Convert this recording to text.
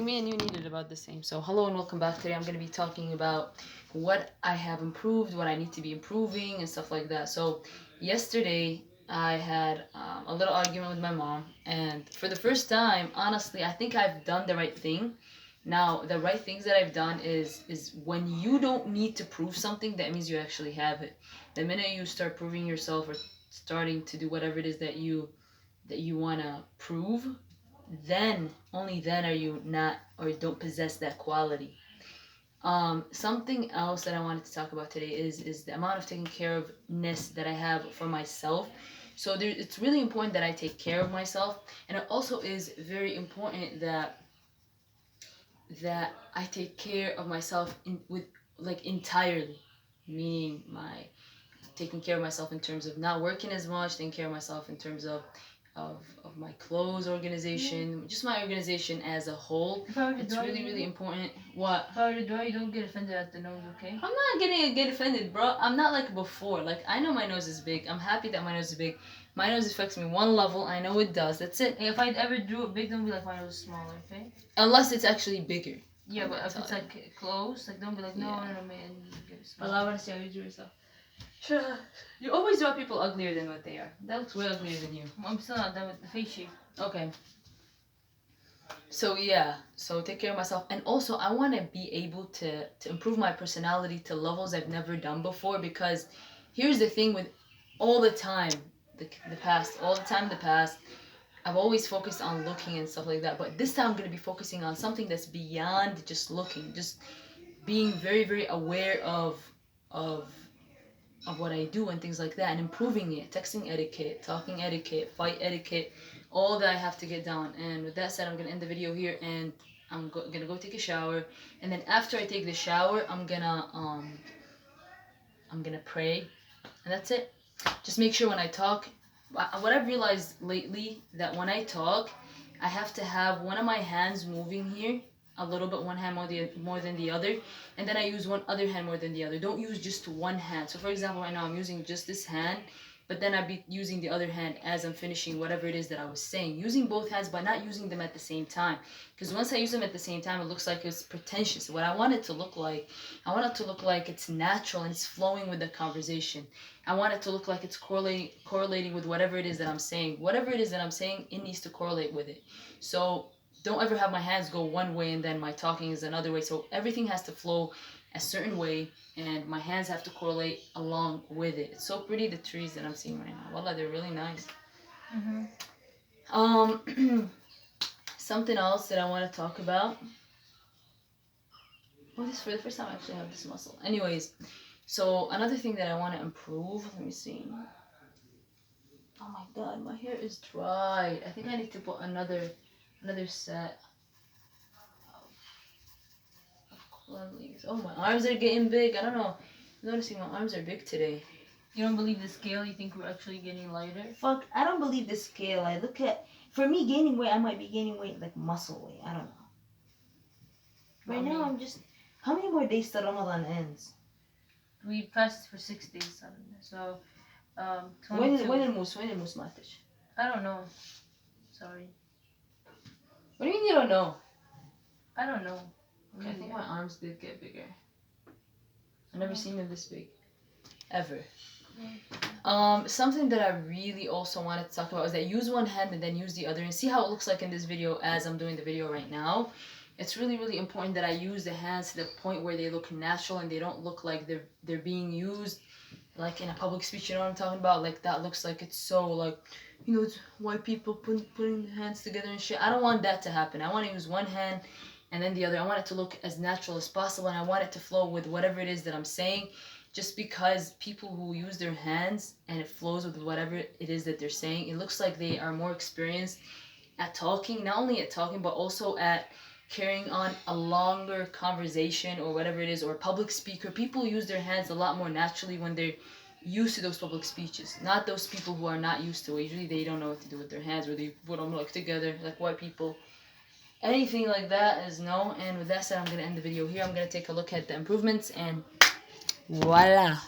Me and you needed about the same. So hello and welcome back. Today I'm going to be talking about what I have improved, what I need to be improving, and stuff like that. So yesterday I had a little argument with my mom, and for the first time, honestly, I think I've done the right thing. Now, the right things that I've done is when you don't need to prove something, that means you actually have it. The minute you start proving yourself or starting to do whatever it is that you want to prove, then only then are you not or don't possess that quality. Something else that I wanted to talk about today is the amount of taking care of ness that I have for myself. So it's really important that I take care of myself, and it also is very important that I take care of myself with like entirely, meaning my taking care of myself in terms of not working as much, taking care of myself in terms of my clothes organization, just my organization as a whole. It's really, really important. What? If I were to draw, you don't get offended at the nose, okay? I'm not get offended, bro. I'm not like before. Like, I know my nose is big. I'm happy that my nose is big. My nose affects me one level. I know it does. That's it. Hey, if I ever drew it big, don't be like my nose is smaller, okay? Unless it's actually bigger. Yeah, but if it's like close, like don't be like, no, Yeah. no, man, you get it Well, small. I want to see how you drew yourself. Sure. You always draw people uglier than what they are. That looks way uglier than you. I'm still not done with the face shape. Okay. So yeah, so take care of myself, and also I want to be able to improve my personality to levels I've never done before. Because here's the thing with all the time, the past, all the time in the past, I've always focused on looking and stuff like that. But this time I'm gonna be focusing on something that's beyond just looking, just being very, very aware of of what I do and things like that, and improving it. Texting etiquette, talking etiquette, fight etiquette, all that I have to get down. And with that said, I'm gonna end the video here, and gonna go take a shower. And then after I take the shower, I'm gonna pray, and that's it. Just make sure when I talk, what I've realized lately, that when I talk, I have to have one of my hands moving here a little bit, one hand more than the other, and then I use one other hand more than the other. Don't use just one hand. So for example, right now I'm using just this hand, but then I'd be using the other hand as I'm finishing whatever it is that I was saying. Using both hands, but not using them at the same time. Because once I use them at the same time, it looks like it's pretentious. What I want it to look like, I want it to look like it's natural and it's flowing with the conversation. I want it to look like it's correlating with whatever it is that I'm saying. Whatever it is that I'm saying, it needs to correlate with it. So don't ever have my hands go one way and then my talking is another way. So everything has to flow a certain way, and my hands have to correlate along with it. It's so pretty, the trees that I'm seeing right now. Wallah, they're really nice. Something else that I want to talk about. Oh, this is for the first time I actually have this muscle. Anyways, so another thing that I want to improve. Let me see. Oh my god, my hair is dry. I think I need to put another set of cleanliness. Oh, my arms are getting big. I don't know. I'm noticing my arms are big today. You don't believe the scale? You think we're actually getting lighter? Fuck, I don't believe the scale. I look at, for me gaining weight, I might be gaining weight like muscle weight. I don't know. Right now I'm just, how many more days till Ramadan ends? We fasted for 6 days, so 22. when الموس ماتش? I don't know. Sorry. What do you mean you don't know? I don't know. Okay, I think my arms did get bigger. I've never seen them this big. Ever. Something that I really also wanted to talk about is that use one hand and then use the other, and see how it looks like in this video as I'm doing the video right now. It's really, really important that I use the hands to the point where they look natural and they don't look like they're being used like in a public speech. You know what I'm talking about? Like, that looks like it's so like, it's white people putting the hands together and shit. I don't want that to happen. I want to use one hand and then the other. I want it to look as natural as possible, and I want it to flow with whatever it is that I'm saying. Just because people who use their hands and it flows with whatever it is that they're saying, it looks like they are more experienced at talking, not only at talking, but also at carrying on a longer conversation or whatever it is, or a public speaker. People use their hands a lot more naturally when they're used to those public speeches, not those people who are not used to it. Usually they don't know what to do with their hands, or they put them like together like white people. Anything like that is no. And with that said, I'm going to end the video here. I'm going to take a look at the improvements, and voila.